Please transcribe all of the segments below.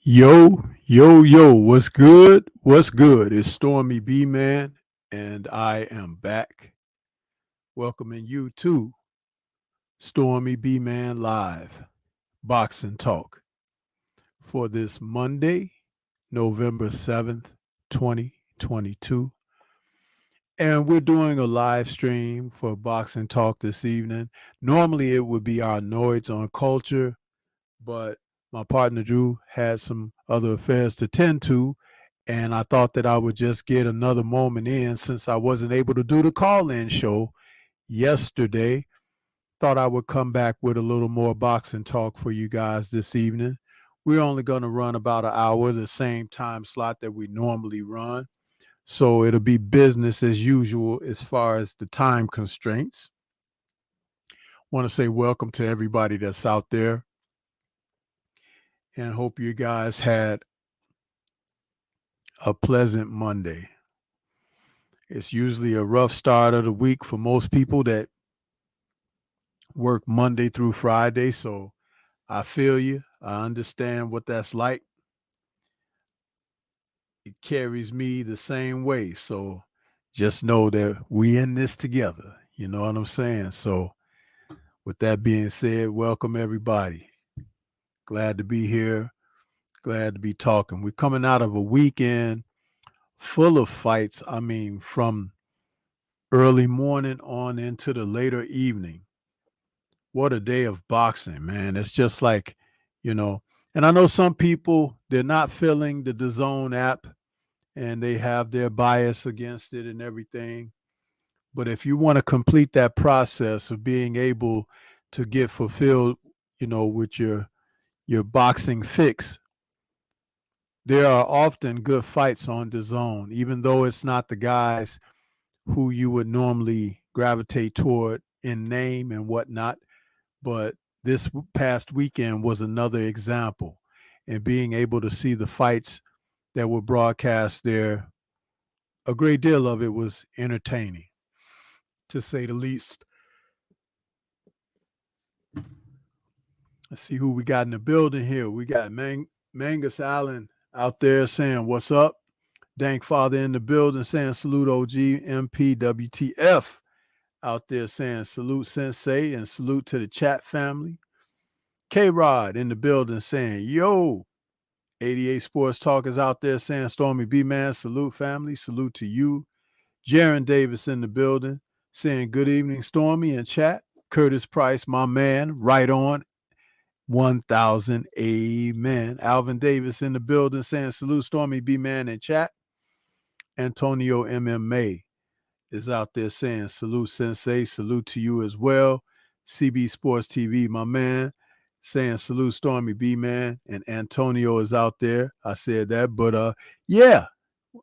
Yo, yo, yo, what's good? What's good? It's Stormy B Man, and I am back welcoming you to Stormy B Man Live Boxing Talk for this Monday, November 7th, 2022. And we're doing a live stream for Boxing Talk this evening. Normally it would be our Noids on Culture, but my partner Drew had some other affairs to tend to, and I thought that I would just get another moment in since I wasn't able to do the call-in show yesterday. Thought I would come back with a little more boxing talk for you guys this evening. We're only going to run about an hour, the same time slot that we normally run. So it'll be business as usual as far as the time constraints. Want to say welcome to everybody that's out there, and hope you guys had a pleasant Monday. It's usually a rough start of the week for most people that work Monday through Friday. So I feel you. I understand what that's like. It carries me the same way. So just know that we in this together. You know what I'm saying? So with that being said, welcome everybody. Glad to be here. Glad to be talking. We're coming out of a weekend full of fights. I mean, from early morning on into the later evening. What a day of boxing, man. It's just like, you know, and I know some people, they're not feeling the DAZN app and they have their bias against it and everything. But if you want to complete that process of being able to get fulfilled, with your boxing fix, there are often good fights on DAZN, even though it's not the guys who you would normally gravitate toward in name and whatnot. But this past weekend was another example. And being able to see the fights that were broadcast there, a great deal of it was entertaining, to say the least. Let's see who we got in the building here. We got Mangus Allen out there saying, "What's up?" Dank Father in the building saying, "Salute OG MPWTF." Out there saying, "Salute Sensei," and salute to the chat family. K-Rod in the building saying, "Yo." 88 Sports Talk is out there saying, "Stormy B-Man, salute family, salute to you." Jaron Davis in the building saying, "Good evening, Stormy," in chat. Curtis Price, my man, right on. 1000, amen. Alvin Davis in the building saying, "Salute, Stormy B-Man," in chat. Antonio MMA is out there saying, "Salute, Sensei, salute to you as well." CB Sports TV, my man, saying, "Salute, Stormy B-Man." And Antonio is out there. I said that, but yeah,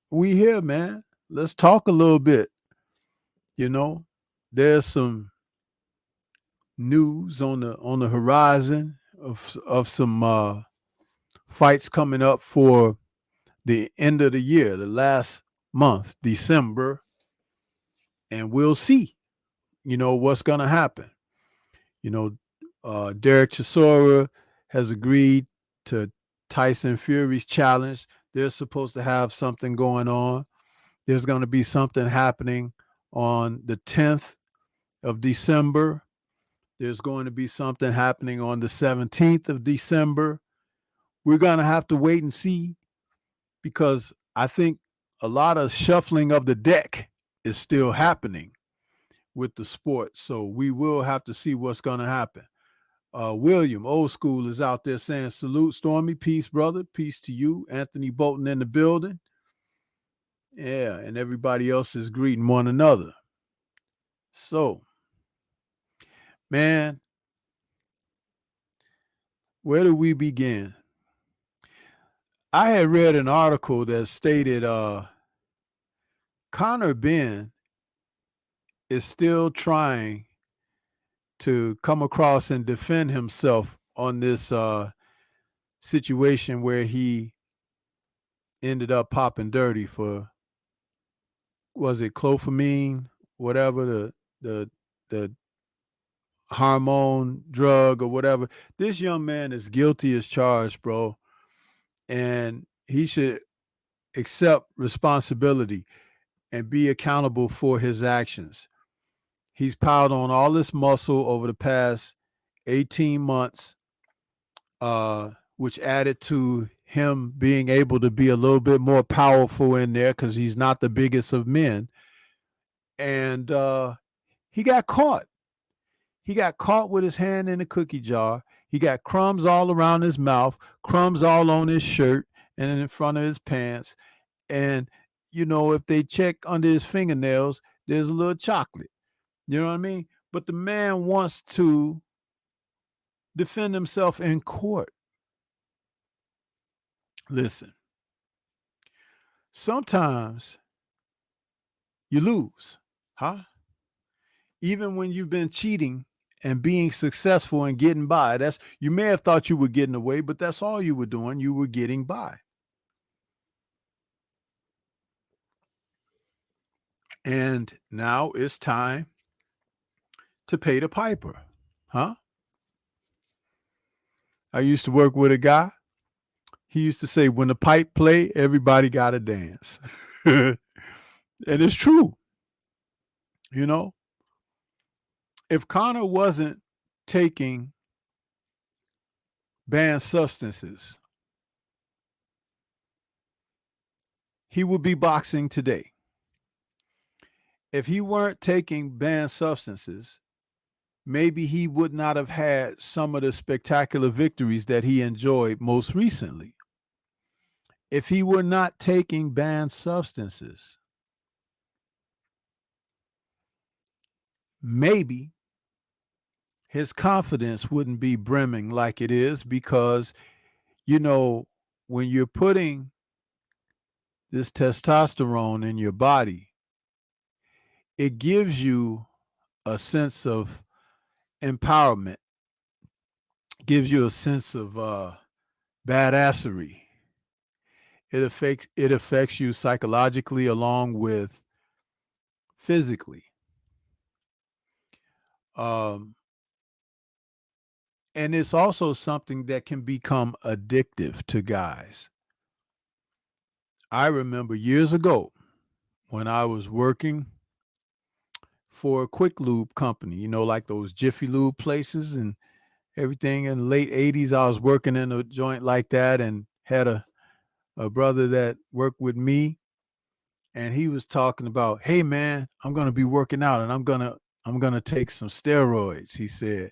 we here, man. Let's talk a little bit. There's some news on the horizon of some fights coming up for the end of the year, the last month, December, and we'll see, what's going to happen. Derek Chisora has agreed to Tyson Fury's challenge. They're supposed to have something going on. There's going to be something happening on the 10th of December. There's going to be something happening on the 17th of December. We're going to have to wait and see, because I think a lot of shuffling of the deck is still happening with the sport. So we will have to see what's going to happen. William, old school, is out there saying, "Salute, Stormy. Peace, brother. Peace to you." Anthony Bolton in the building. Yeah, and everybody else is greeting one another. So, man, where do we begin? I had read an article that stated Conor Benn is still trying to come across and defend himself on this situation where he ended up popping dirty for, was it clofamine, whatever, the hormone drug or whatever. This young man is guilty as charged, bro. and he should accept responsibility and be accountable for his actions. He's piled on all this muscle over the past 18 months, which added to him being able to be a little bit more powerful in there because he's not the biggest of men. And he got caught. He got caught with his hand in a cookie jar. He got crumbs all around his mouth, crumbs all on his shirt and in front of his pants. And, you know, if they check under his fingernails, there's a little chocolate. You know what I mean? But the man wants to defend himself in court. Listen, sometimes you lose, huh? Even when you've been cheating and being successful and getting by, that's, you may have thought you were getting away, but that's all you were doing. You were getting by. And now it's time to pay the piper, huh? I used to work with a guy. He used to say, when the pipe play, everybody got to dance. And it's true. You know, if Connor wasn't taking banned substances, he would be boxing today. If he weren't taking banned substances, maybe he would not have had some of the spectacular victories that he enjoyed most recently. If he were not taking banned substances, maybe his confidence wouldn't be brimming like it is, because, you know, when you're putting this testosterone in your body, it gives you a sense of empowerment, gives you a sense of badassery. It affects you psychologically along with physically. Um, and it's also something that can become addictive to guys. I remember years ago when I was working for a quick lube company, you know, like those Jiffy Lube places and everything. In the late 80s, I was working in a joint like that and had a brother that worked with me, and he was talking about, hey man, I'm gonna be working out and I'm gonna take some steroids. He said,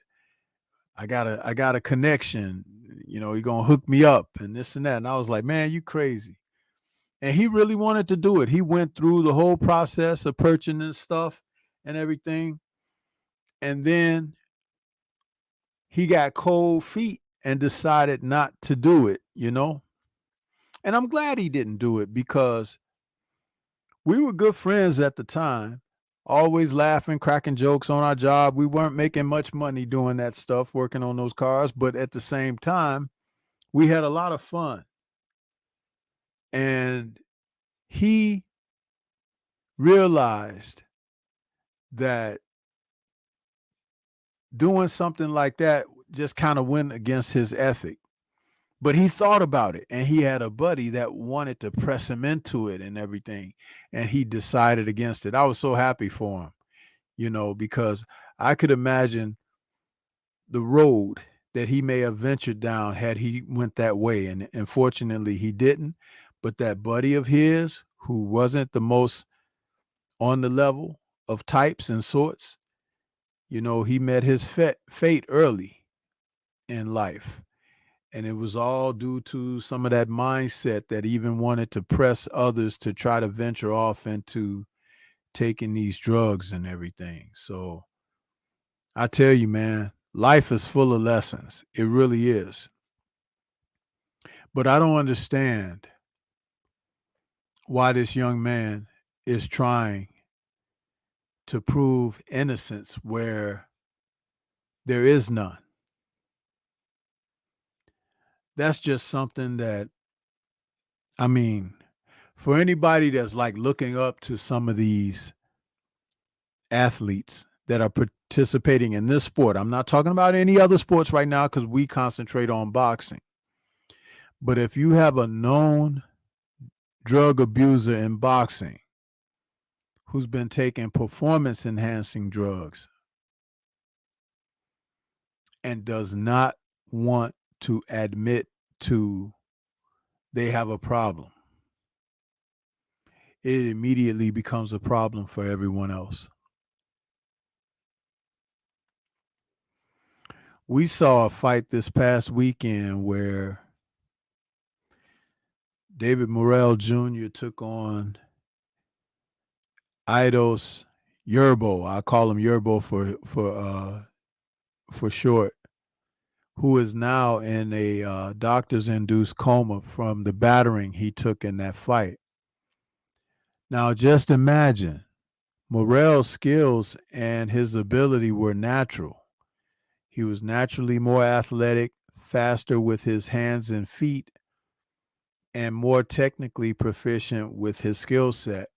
I got a connection, you know, you're gonna hook me up and this and that. And I was like, man, you crazy. And he really wanted to do it. He went through the whole process of purchasing stuff and everything. And then he got cold feet and decided not to do it, you know? And I'm glad he didn't do it, because we were good friends at the time, always laughing, cracking jokes on our job. We weren't making much money doing that stuff, working on those cars, but at the same time, we had a lot of fun. And he realized that doing something like that just kind of went against his ethic. But he thought about it, and he had a buddy that wanted to press him into it and everything, and he decided against it. I was so happy for him, you know, because I could imagine the road that he may have ventured down had he went that way. And unfortunately he didn't. But that buddy of his, who wasn't the most on the level of types and sorts, you know, he met his fate early in life. And it was all due to some of that mindset that even wanted to press others to try to venture off into taking these drugs and everything. So I tell you, man, life is full of lessons. It really is. But I don't understand why this young man is trying to prove innocence where there is none. That's just something that, I mean, for anybody that's like looking up to some of these athletes that are participating in this sport, I'm not talking about any other sports right now because we concentrate on boxing. But if you have a known drug abuser in boxing who's been taking performance enhancing drugs and does not want to admit to they have a problem, it immediately becomes a problem for everyone else. We saw a fight this past weekend where David Morrell Jr. took on Eidos Yerbo. I call him Yerbo for short, who is now in a doctor's induced coma from the battering he took in that fight. Now, just imagine Morrell's skills and his ability were natural. He was naturally more athletic, faster with his hands and feet, and more technically proficient with his skill set.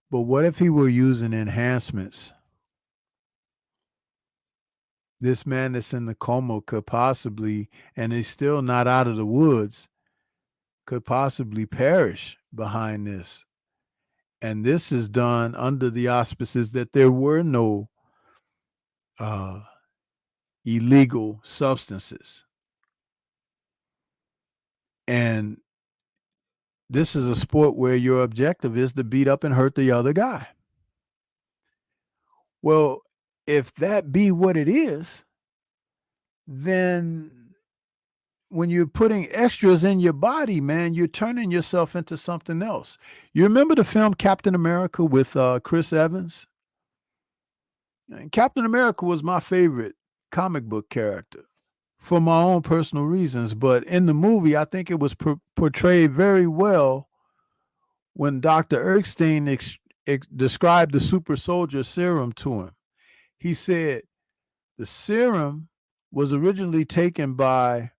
But what if he were using enhancements? This man that's in the coma could possibly, and is still not out of the woods, could possibly perish behind this. And this is done under the auspices that there were no illegal substances. And this is a sport where your objective is to beat up and hurt the other guy. Well, if that be what it is, then when you're putting extras in your body, man, you're turning yourself into something else. You remember the film Captain America with Chris Evans? And Captain America was my favorite comic book character for my own personal reasons. But in the movie, I think it was portrayed very well when Dr. Erskine described the super soldier serum to him. He said the serum was originally taken by,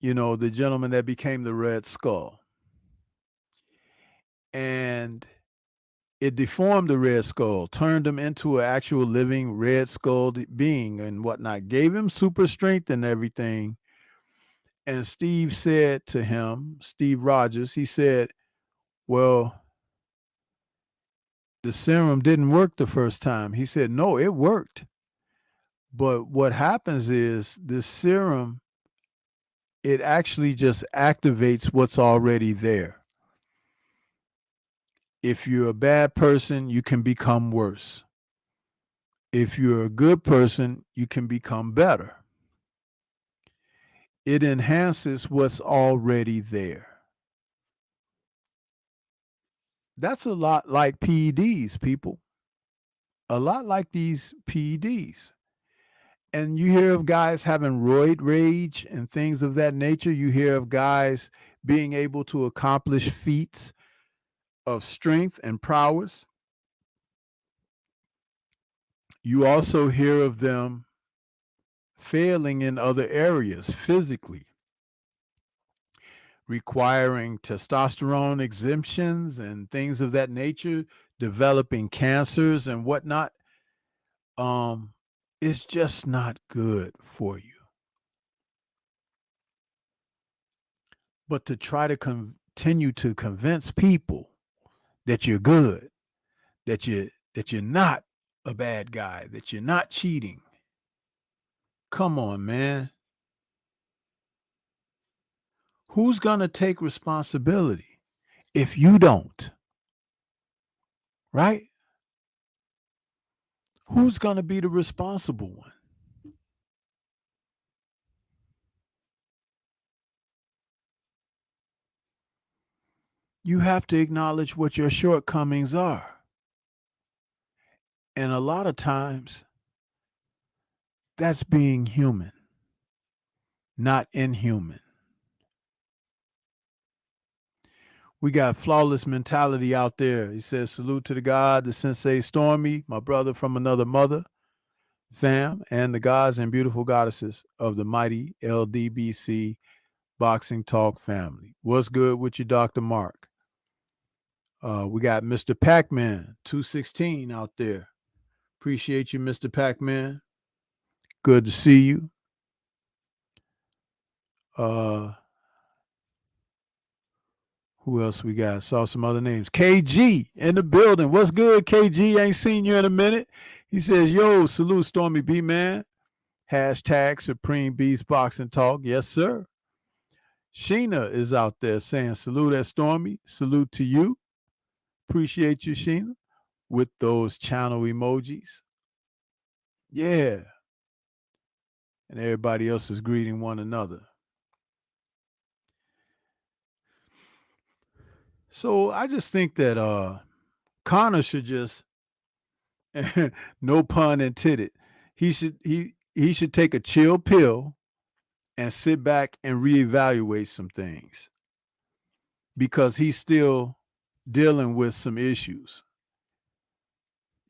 the gentleman that became the Red Skull. And it deformed the Red Skull, turned him into an actual living Red Skull being and whatnot, gave him super strength and everything. And Steve said to him, Steve Rogers, he said, well, the serum didn't work the first time. He said, no, it worked. But what happens is this serum, it actually just activates what's already there. If you're a bad person, you can become worse. If you're a good person, you can become better. It enhances what's already there. That's a lot like PEDs, people. A lot like these PEDs. And you hear of guys having roid rage and things of that nature. You hear of guys being able to accomplish feats of strength and prowess. You also hear of them failing in other areas physically, requiring testosterone exemptions and things of that nature, developing cancers and whatnot. It's just not good for you. But to try to continue to convince people that you're good, that you're not a bad guy, that you're not cheating. Come on, man. Who's going to take responsibility if you don't? Right? Who's going to be the responsible one? You have to acknowledge what your shortcomings are. And a lot of times, that's being human, not inhuman. We got Flawless Mentality out there. He says, salute to the God, the Sensei Stormy, my brother from another mother, fam, and the gods and beautiful goddesses of the mighty LDBC Boxing Talk family. What's good with you, Dr. Mark? We got Mr. Pac-Man 216 out there. Appreciate you, Mr. Pac-Man. Good to see you. Who else we got? Saw some other names. KG in the building. What's good, KG? Ain't seen you in a minute. He says, yo, salute Stormy B, man. Hashtag Supreme Beast Boxing Talk. Yes, sir. Sheena is out there saying, salute at Stormy. Salute to you. Appreciate you, Sheena, with those channel emojis. Yeah. And everybody else is greeting one another. So I just think that Connor should just, no pun intended, he should take a chill pill and sit back and reevaluate some things, because he's still dealing with some issues,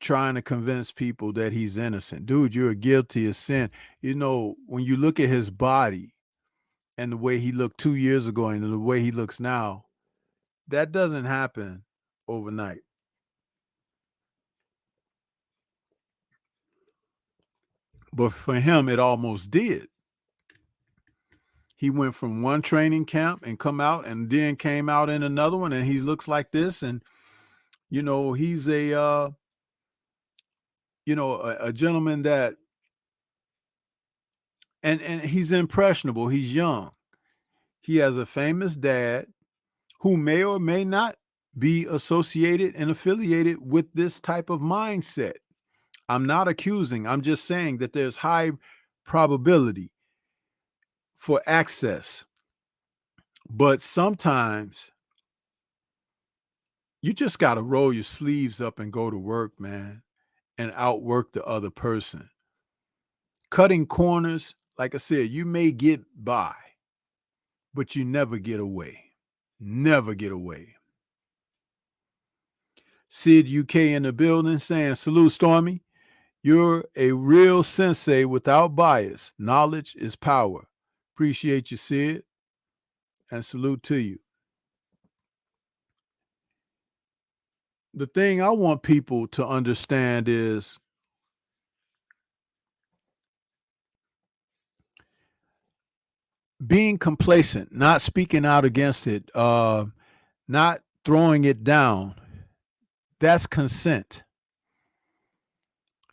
trying to convince people that he's innocent. Dude, you're guilty of sin. You know, when you look at his body and the way he looked 2 years ago and the way he looks now, that doesn't happen overnight. But for him, it almost did. He went from one training camp and come out and then came out in another one, and he looks like this. And, you know, he's a gentleman that, and he's impressionable. He's young. He has a famous dad who may or may not be associated and affiliated with this type of mindset. I'm not accusing. I'm just saying that there's high probability for access. But sometimes you just got to roll your sleeves up and go to work, man, and outwork the other person. Cutting corners, like I said, you may get by, but you never get away. Never get away. Sid UK in the building saying, salute, Stormy. You're a real sensei without bias. Knowledge is power. Appreciate you, Sid. And salute to you. The thing I want people to understand is being complacent, not speaking out against it, not throwing it down. That's consent.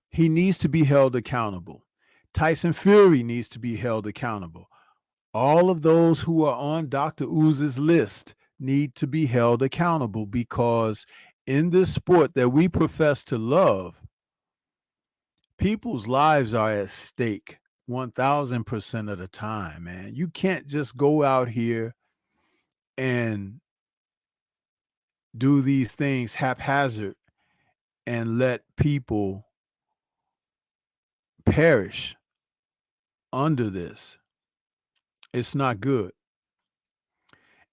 He needs to be held accountable. Tyson Fury needs to be held accountable. All of those who are on Dr. Uz's list need to be held accountable, because in this sport that we profess to love, people's lives are at stake 1,000% of the time, man. You can't just go out here and do these things haphazard and let people perish under this. It's not good.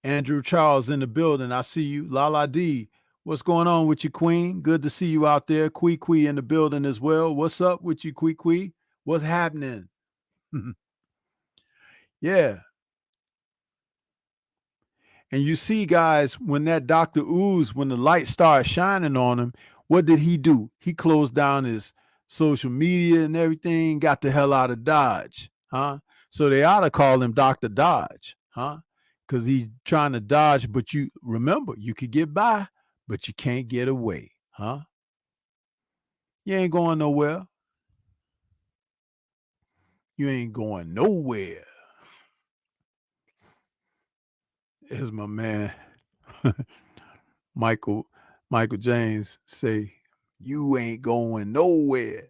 Andrew Charles in the building. I see you. Lala D. What's going on with you, Queen? Good to see you out there. Kwee in the building as well. What's up with you, Kwee? What's happening? Yeah. And you see, guys, when that Dr. Ooze, when the light started shining on him, what did he do? He closed down his social media and everything, got the hell out of Dodge, huh? So they ought to call him Dr. Dodge, huh? Because he's trying to dodge, but you remember, you could get by, but you can't get away, huh? You ain't going nowhere. You ain't going nowhere. As my man Michael James say, you ain't going nowhere.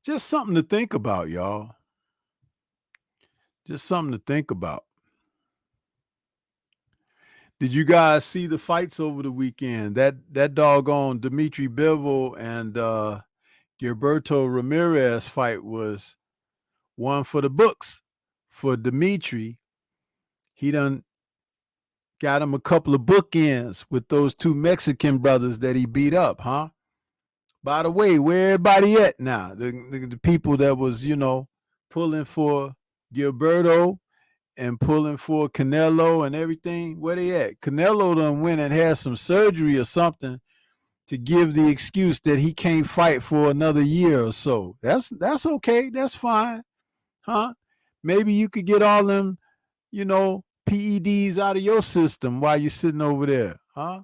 Just something to think about, y'all. Just something to think about. Did you guys see the fights over the weekend? That doggone Dimitri Bivol and Gilberto Ramirez fight was one for the books. For Dimitri, he done got him a couple of bookends with those two Mexican brothers that he beat up, huh? By the way, where everybody at now? The people that was, pulling for Gilberto and pulling for Canelo and everything, where they at? Canelo done went and had some surgery or something to give the excuse that he can't fight for another year or so. That's okay. That's fine. Huh? Maybe you could get all them, PEDs out of your system while you're sitting over there. Huh?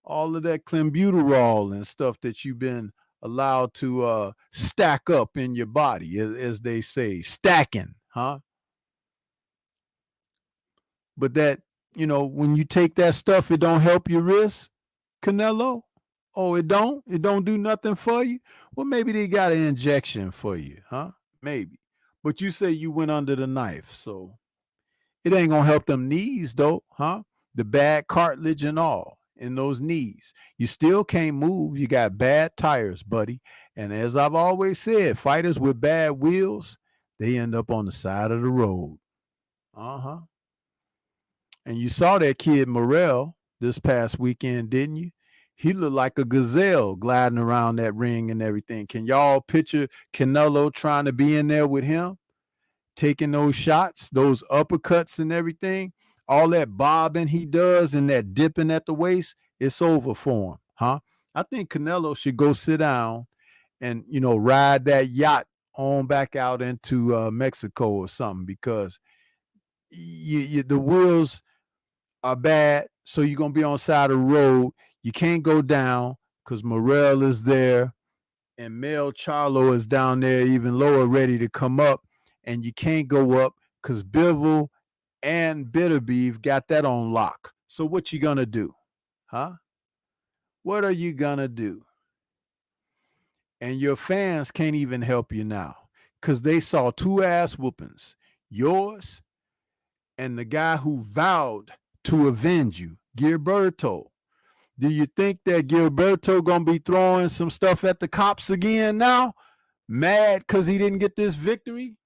All of that clenbuterol and stuff that you've been allowed to stack up in your body, as they say, stacking. Huh? But that, when you take that stuff, it don't help your wrist, Canelo. Oh, it don't? It don't do nothing for you? Well, maybe they got an injection for you, huh? Maybe. But you say you went under the knife, so it ain't gonna help them knees though, huh? The bad cartilage and all in those knees. You still can't move. You got bad tires, buddy. And as I've always said, fighters with bad wheels, they end up on the side of the road. Uh-huh. And you saw that kid Morrell this past weekend, didn't you? He looked like a gazelle gliding around that ring and everything. Can y'all picture Canelo trying to be in there with him, taking those shots, those uppercuts and everything? All that bobbing he does and that dipping at the waist, it's over for him, huh? I think Canelo should go sit down and, ride that yacht on back out into Mexico or something, because the wheels are bad, so you're gonna be on the side of the road. You can't go down because Morrell is there and Mel Charlo is down there even lower, ready to come up, and you can't go up because Bivol and Bitterbeef got that on lock. So what you gonna do? Huh? What are you gonna do? And your fans can't even help you now because they saw two ass whoopings. Yours and the guy who vowed to avenge you, Gilberto. Do you think that Gilberto gonna be throwing some stuff at the cops again now? Mad because he didn't get this victory?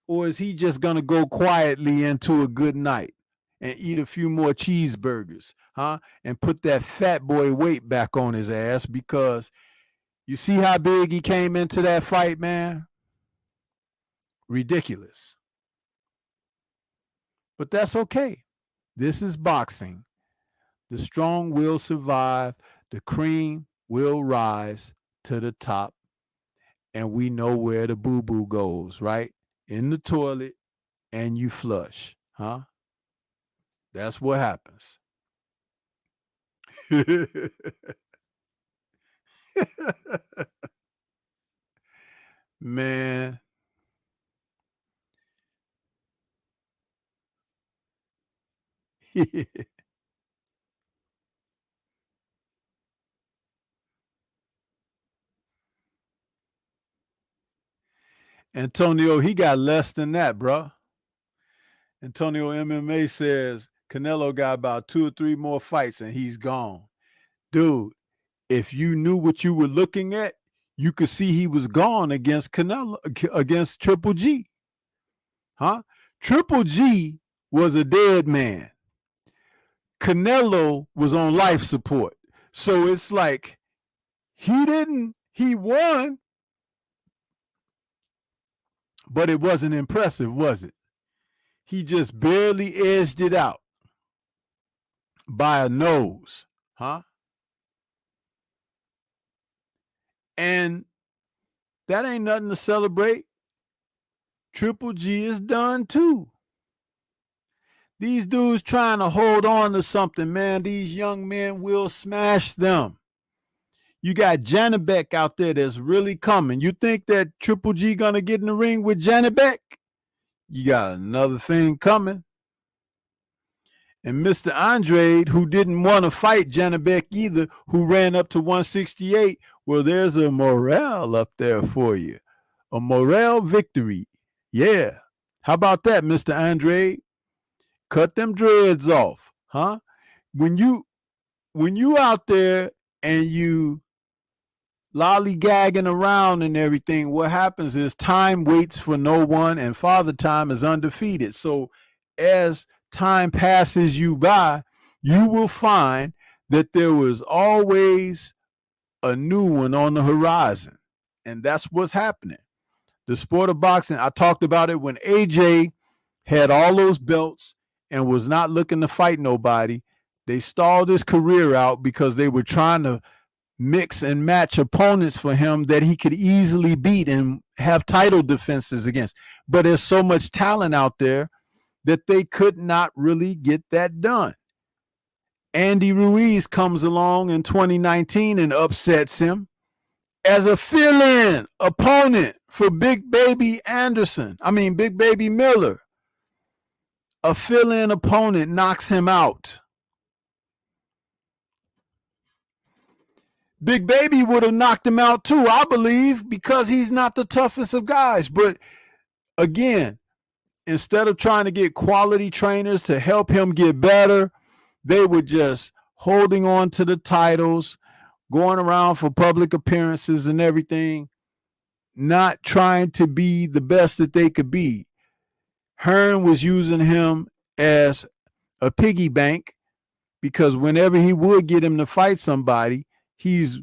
Or is he just gonna go quietly into a good night and eat a few more cheeseburgers, huh? And put that fat boy weight back on his ass, because you see how big he came into that fight, man? Ridiculous. But that's okay. This is boxing. The strong will survive. The cream will rise to the top. And we know where the boo-boo goes, right? In the toilet, and you flush, huh? That's what happens. Man. Antonio, he got less than that, bro. Antonio MMA says Canelo got about 2 or 3 more fights and he's gone. Dude, if you knew what you were looking at, you could see he was gone against Canelo, against Triple G. Huh? Triple G was a dead man. Canelo was on life support. So it's like he won, but it wasn't impressive, was it? He just barely edged it out by a nose, huh? And that ain't nothing to celebrate. Triple G is done too. These dudes trying to hold on to something, man. These young men will smash them. You got Janibek out there that's really coming. You think that Triple G gonna get in the ring with Janibek? You got another thing coming. And Mr. Andrade, who didn't want to fight Janibek either, who ran up to 168, well, there's a morale up there for you. A morale victory. Yeah. How about that, Mr. Andrade? Cut them dreads off, huh? When you out there and you lollygagging around and everything, what happens is time waits for no one, and Father Time is undefeated. So as time passes you by, you will find that there was always a new one on the horizon. And that's what's happening. The sport of boxing, I talked about it when AJ had all those belts and was not looking to fight nobody. They stalled his career out because they were trying to mix and match opponents for him that he could easily beat and have title defenses against. But there's so much talent out there that they could not really get that done. Andy Ruiz comes along in 2019 and upsets him as a fill-in opponent for Big Baby Miller. A fill-in opponent knocks him out. Big Baby would have knocked him out too, I believe, because he's not the toughest of guys. But again, instead of trying to get quality trainers to help him get better, they were just holding on to the titles, going around for public appearances and everything, not trying to be the best that they could be. Hearn was using him as a piggy bank because whenever he would get him to fight somebody, he's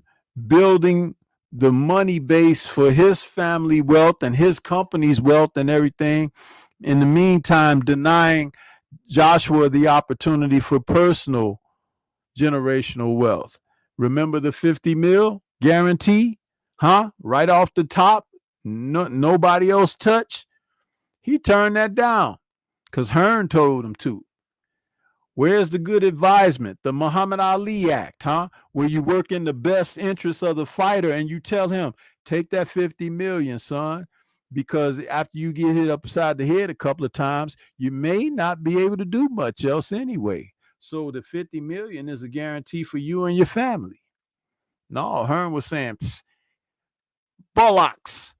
building the money base for his family wealth and his company's wealth and everything. In the meantime, denying Joshua the opportunity for personal generational wealth. Remember the 50 mil guarantee? Huh? Right off the top, nobody else touch. He turned that down because Hearn told him to. Where's the good advisement? The Muhammad Ali Act, huh? Where you work in the best interest of the fighter and you tell him, take that 50 million, son, because after you get hit upside the head a couple of times, you may not be able to do much else anyway. So the 50 million is a guarantee for you and your family. No, Hearn was saying, bullocks,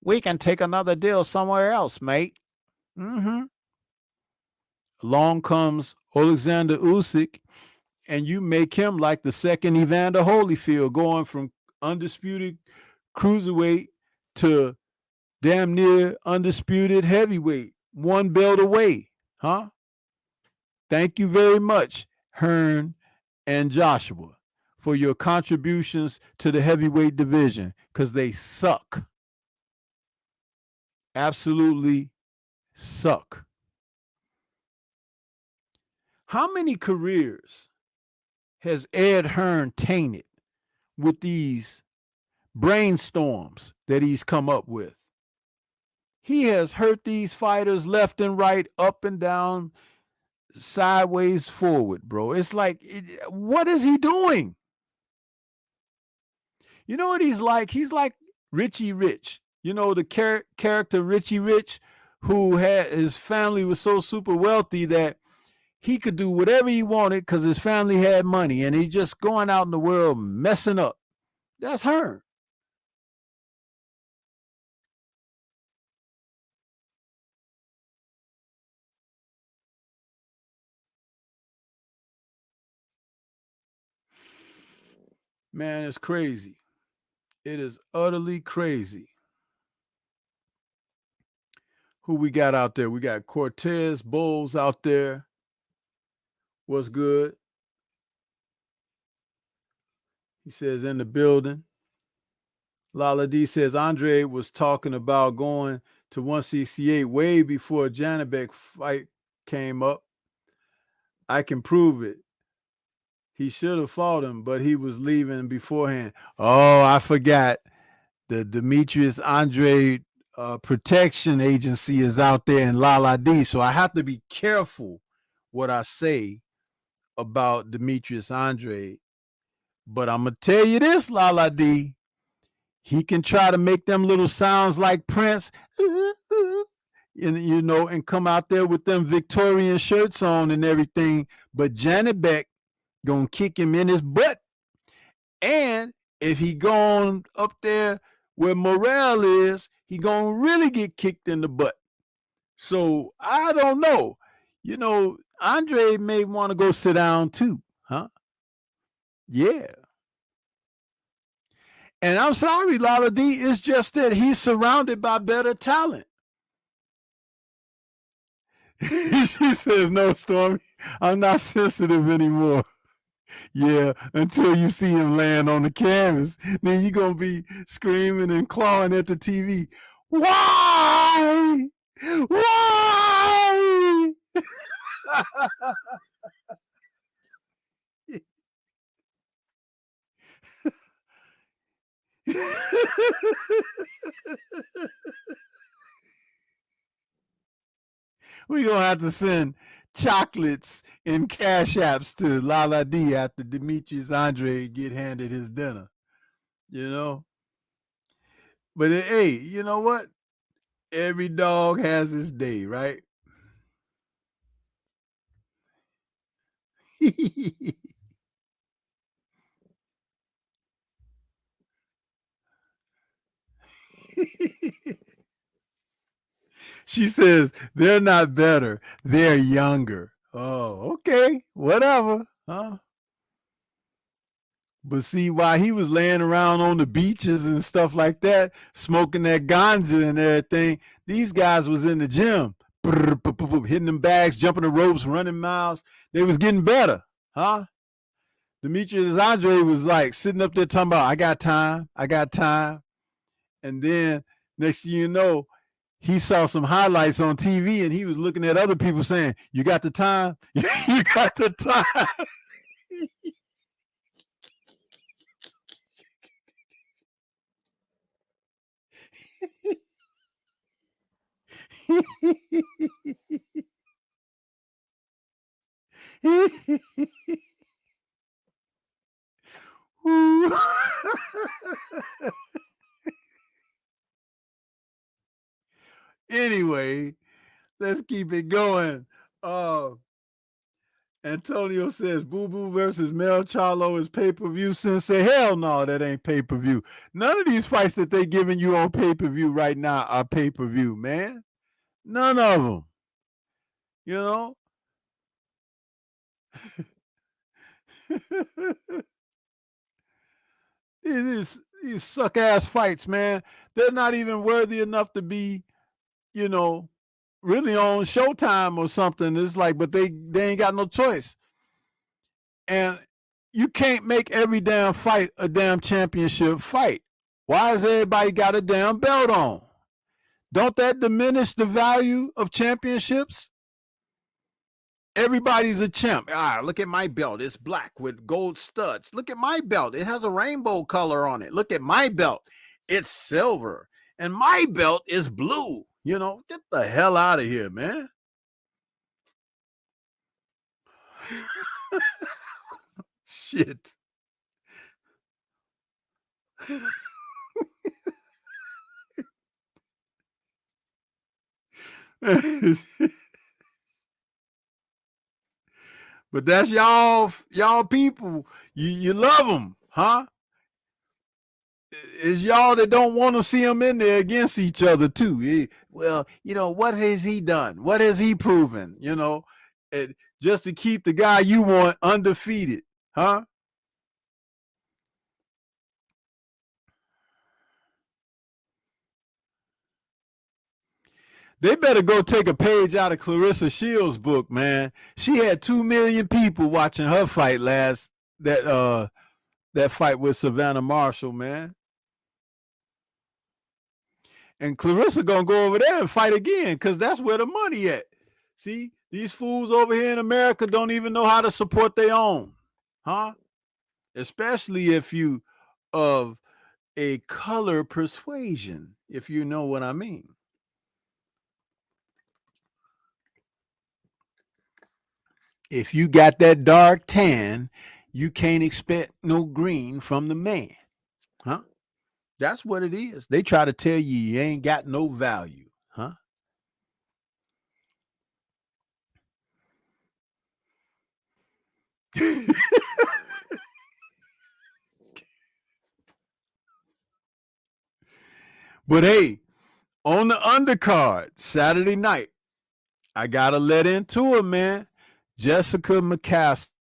we can take another deal somewhere else, mate. Along comes Alexander Usyk, and you make him like the second Evander Holyfield, going from undisputed cruiserweight to damn near undisputed heavyweight, one belt away, huh? Thank you very much, Hearn and Joshua, for your contributions to the heavyweight division, because they suck. Absolutely suck. How many careers has Ed Hearn tainted with these brainstorms that he's come up with? He has hurt these fighters left and right, up and down, sideways, forward, bro. It's like, what is he doing? You know what he's like? He's like Richie Rich. You know, the character Richie Rich, who had his family was so super wealthy that he could do whatever he wanted because his family had money, and he's just going out in the world messing up. That's Hearn. Man, it's crazy. It is utterly crazy. Who we got out there? We got Cortez Bowles out there. What's good? He says in the building. Lala D says Andre was talking about going to 168 way before Janibek fight came up. I can prove it. He should have fought him, but he was leaving beforehand. Oh, I forgot. The Demetrius Andre Protection Agency is out there in Lala D, so I have to be careful what I say about Demetrius Andre. But I'm going to tell you this, Lala D. He can try to make them little sounds like Prince, and come out there with them Victorian shirts on and everything. But Janet Beck gonna kick him in his butt. And if he gone up there where Morrell is, he gonna really get kicked in the butt. So I don't know. Andre may want to go sit down too, huh? Yeah. And I'm sorry, Lala D, it's just that he's surrounded by better talent. She says, no, Stormy, I'm not sensitive anymore. Yeah, until you see him land on the canvas. Then you're going to be screaming and clawing at the TV. Why? Why? We gonna have to send chocolates and cash apps to Lala D after Demetrius Andre get handed his dinner. You know? But hey, you know what? Every dog has his day, right? She says they're not better, they're younger. Oh, okay, whatever. Huh? But see, while he was laying around on the beaches and stuff like that, smoking that ganja and everything, these guys was in the gym, hitting them bags, jumping the ropes, running miles. They was getting better, huh? Demetrius Andre was like sitting up there talking about, I got time, I got time. And then next thing you know, he saw some highlights on TV and he was looking at other people saying, you got the time? You got the time? Anyway, let's keep it going. Antonio says Boo Boo versus Mel Charlo is pay-per-view. Sensei, hell no, that ain't pay-per-view. None of these fights that they giving you on pay-per-view right now are pay-per-view, man. None of them. You know? these suck-ass fights, man, they're not even worthy enough to be, you know, really on Showtime or something. It's like, but they ain't got no choice. And you can't make every damn fight a damn championship fight. Why has everybody got a damn belt on? Don't that diminish the value of championships? Everybody's a champ. Ah, look at my belt. It's black with gold studs. Look at my belt. It has a rainbow color on it. Look at my belt. It's silver. And my belt is blue. You know, get the hell out of here, man. Shit. But that's y'all people. You love them, huh? It's y'all that don't want to see them in there against each other too. Well, you know, what has he done? What has he proven? You know, just to keep the guy you want undefeated, huh? They better go take a page out of Clarissa Shields' book, man. She had 2 million people watching her fight that fight with Savannah Marshall, man. And Clarissa gonna go over there and fight again because that's where the money at. See, these fools over here in America don't even know how to support their own, huh? Especially if you of a color persuasion, if you know what I mean. If you got that dark tan, you can't expect no green from the man, huh? That's what it is. They try to tell you ain't got no value, huh? But hey, on the undercard, Saturday night, I gotta let into it, man. Jessica McCaskill,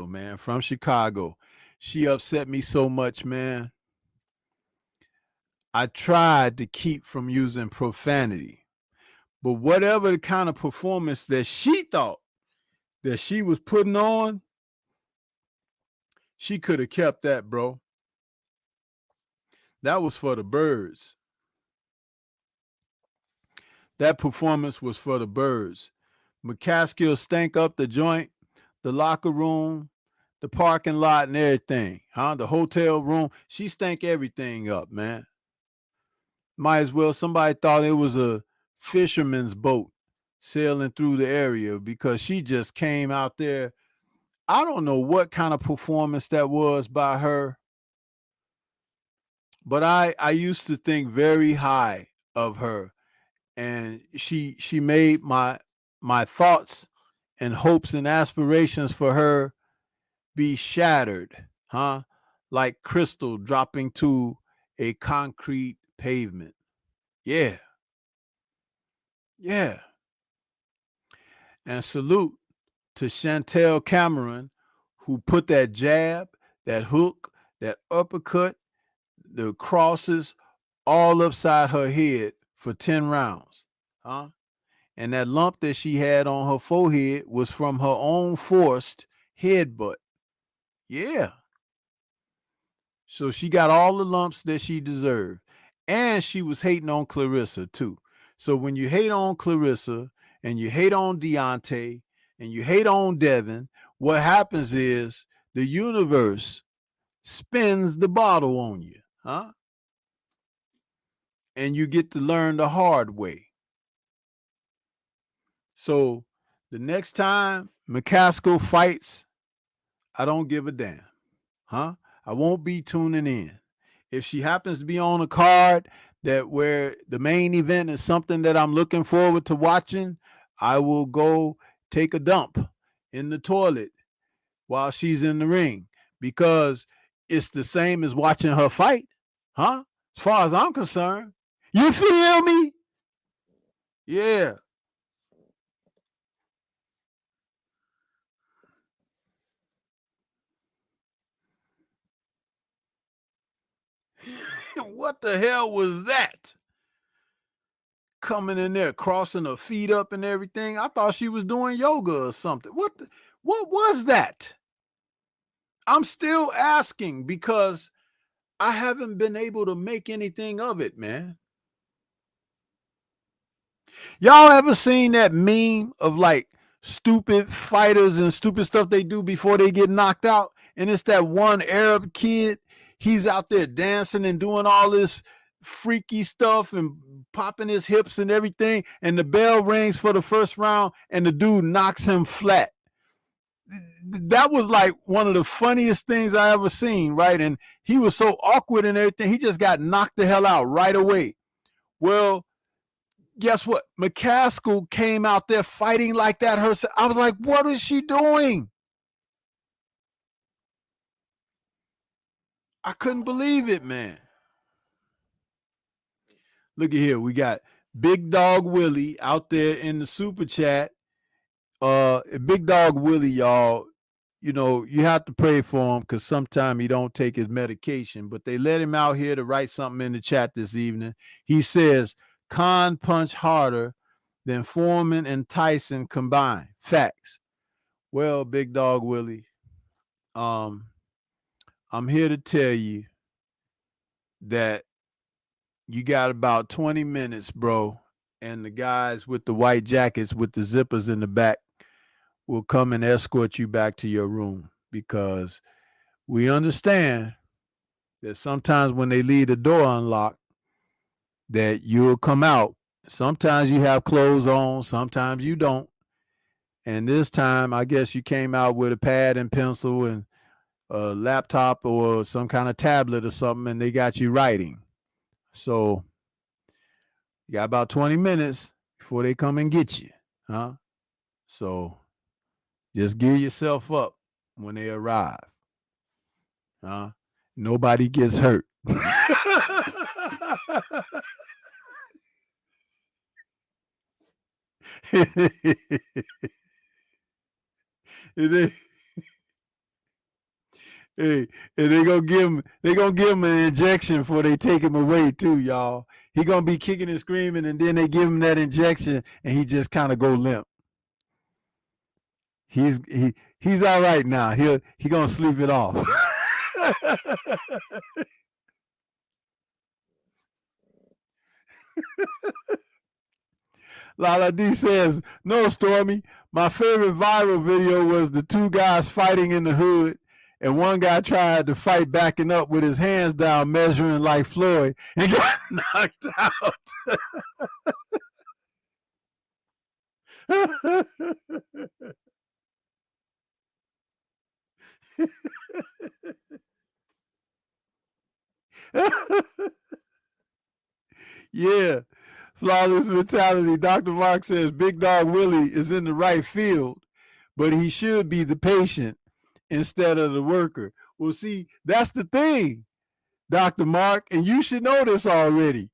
man, from Chicago. She upset me so much, man. I tried to keep from using profanity, but whatever the kind of performance that she thought that she was putting on, she could have kept that, bro. That was for the birds. That performance was for the birds. McCaskill stank up the joint, the locker room. the parking lot and everything, huh? The hotel room. She stank everything up, man. Might as well somebody thought it was a fisherman's boat sailing through the area because she just came out there. I don't know what kind of performance that was by her, but I used to think very high of her, and she made my thoughts and hopes and aspirations for her be shattered, huh? Like crystal dropping to a concrete pavement. Yeah, yeah. And salute to Chantel Cameron, who put that jab, that hook, that uppercut, the crosses all upside her head for 10 rounds. Huh? And that lump that she had on her forehead was from her own forced headbutt. Yeah. So she got all the lumps that she deserved. And she was hating on Clarissa too. So when you hate on Clarissa and you hate on Deontay and you hate on Devin, what happens is the universe spins the bottle on you, huh? And you get to learn the hard way. So the next time McCaskill fights, I don't give a damn, huh? I won't be tuning in. If she happens to be on a card that where the main event is something that I'm looking forward to watching, I will go take a dump in the toilet while she's in the ring because it's the same as watching her fight, huh? As far as I'm concerned. You feel me? Yeah. What the hell was that? Coming in there, crossing her feet up and everything. I thought she was doing yoga or something. What was that? I'm still asking because I haven't been able to make anything of it, man. Y'all ever seen that meme of like stupid fighters and stupid stuff they do before they get knocked out? And it's that one Arab kid. He's out there dancing and doing all this freaky stuff and popping his hips and everything. And the bell rings for the first round and the dude knocks him flat. That was like one of the funniest things I ever seen, right? And he was so awkward and everything. He just got knocked the hell out right away. Well, guess what? McCaskill came out there fighting like that herself. I was like, what is she doing? I couldn't believe it, man. Look at here. We got Big Dog Willie out there in the super chat. Big Dog Willie, y'all, you know, you have to pray for him because sometimes he don't take his medication, but they let him out here to write something in the chat this evening. He says, Khan punch harder than Foreman and Tyson combined. Facts. Well, Big Dog Willie, I'm here to tell you that you got about 20 minutes, bro, and the guys with the white jackets with the zippers in the back will come and escort you back to your room because we understand that sometimes when they leave the door unlocked, that you'll come out. Sometimes you have clothes on, sometimes you don't. And this time, I guess you came out with a pad and pencil and a laptop or some kind of tablet or something, and they got you writing. So you got about 20 minutes before they come and get you, huh? So just gear yourself up when they arrive, huh? Nobody gets hurt. they, hey, and they gonna give him an injection before they take him away too, y'all. He gonna be kicking and screaming, and then they give him that injection, and he just kind of go limp. He's all right now. He gonna sleep it off. Lala D says, no, Stormy. My favorite viral video was the two guys fighting in the hood and one guy tried to fight backing up with his hands down, measuring like Floyd, and got knocked out. Yeah. Flawless mentality. Dr. Mark says Big Dog Willie is in the right field, but he should be the patient instead of the worker. Well, see, that's the thing, Dr. Mark, and you should know this already.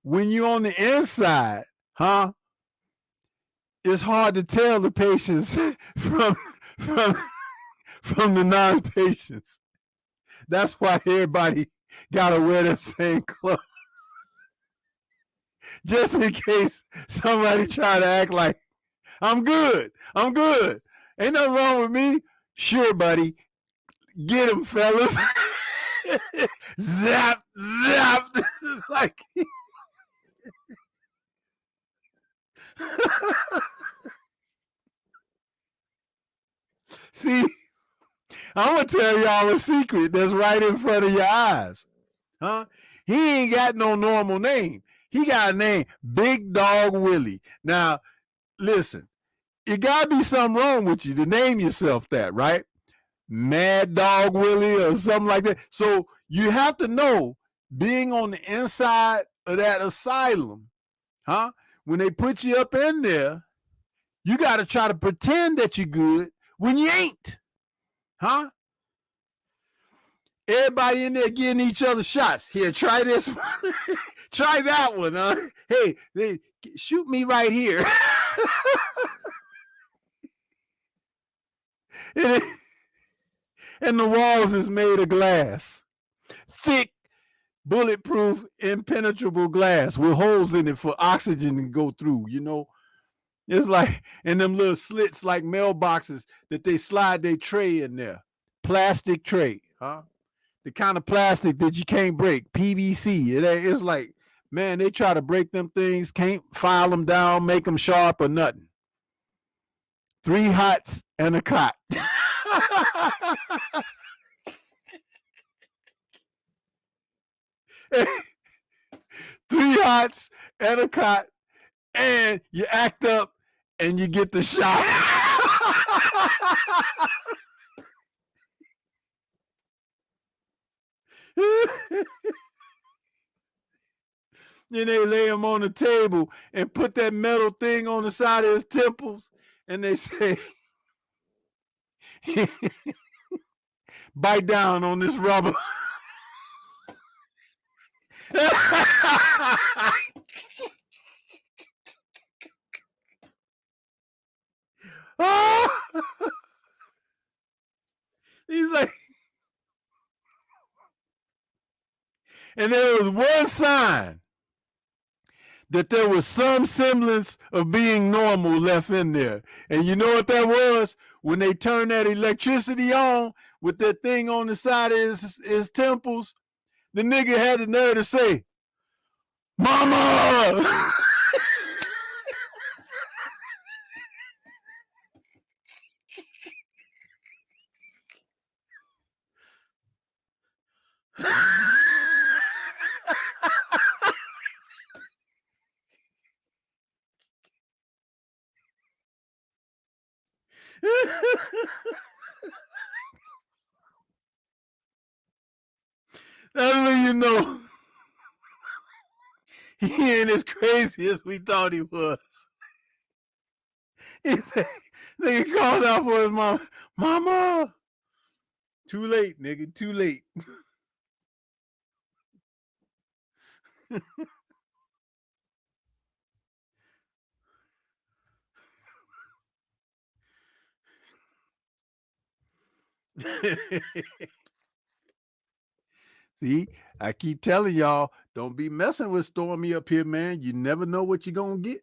When you're on the inside, it's hard to tell the patients from from from the non-patients. That's why everybody gotta wear the same clothes. Just in case somebody try to act like I'm good. I'm good. Ain't nothing wrong with me. Sure, buddy. Get him, fellas. Zap, zap. This is like see, I'm gonna tell y'all a secret that's right in front of your eyes. He ain't got no normal name. He got a name, Big Dog Willie. Now, listen, it gotta be something wrong with you to name yourself that, right? Mad Dog Willie or something like that. So you have to know, being on the inside of that asylum, when they put you up in there, you got to try to pretend that you're good when you ain't. Everybody in there getting each other shots. Here, try this one. Try that one. Hey, shoot me right here. And the walls is made of glass. Thick, bulletproof, impenetrable glass with holes in it for oxygen to go through, It's like, and them little slits like mailboxes that they slide their tray in there. Plastic tray, the kind of plastic that you can't break, PVC. It's like, man, they try to break them things, can't file them down, make them sharp or nothing. 3 hots and a cot. 3 hots and a cot, and you act up and you get the shot. Then they lay him on the table and put that metal thing on the side of his temples, and they say, bite down on this rubber. He's like, and there was one sign that there was some semblance of being normal left in there. And you know what that was? When they turned that electricity on with that thing on the side of his temples, the nigga had the nerve to say, Mama! That's when you know he ain't as crazy as we thought he was. He said, nigga called out for his mama. Mama! Too late, nigga, too late. See, I keep telling y'all, don't be messing with Stormy up here, man. You never know what you're going to get.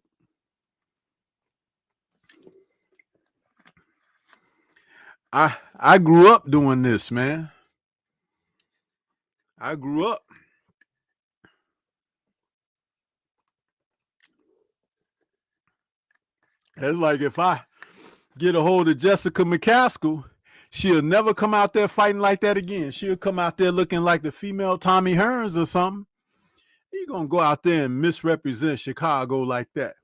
I grew up doing this, man. I grew up. It's like if I get a hold of Jessica McCaskill, she'll never come out there fighting like that again. She'll come out there looking like the female Tommy Hearns or something. You're gonna go out there and misrepresent Chicago like that.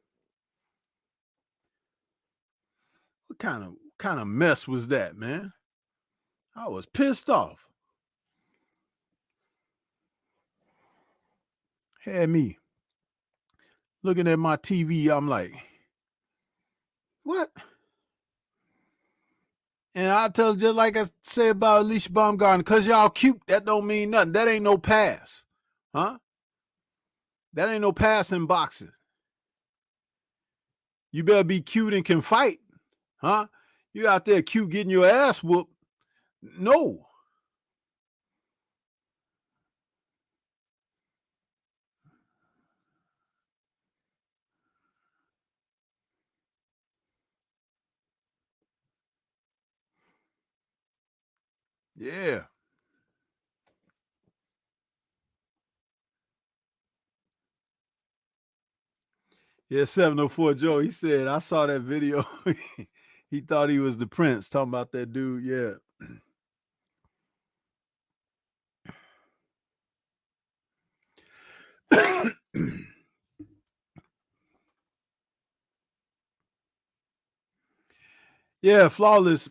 What kind of mess was that, man? I was pissed off. Had me looking at my TV. I'm like, what? And I tell just like I say about Alicia Baumgartner, because y'all cute, that don't mean nothing. That ain't no pass. Huh? That ain't no pass in boxing. You better be cute and can fight. Huh? You out there cute getting your ass whooped. No. Yeah. Yeah, 704 Joe, he said, I saw that video. He thought he was the prince, talking about that dude. Yeah. Yeah, Flawless.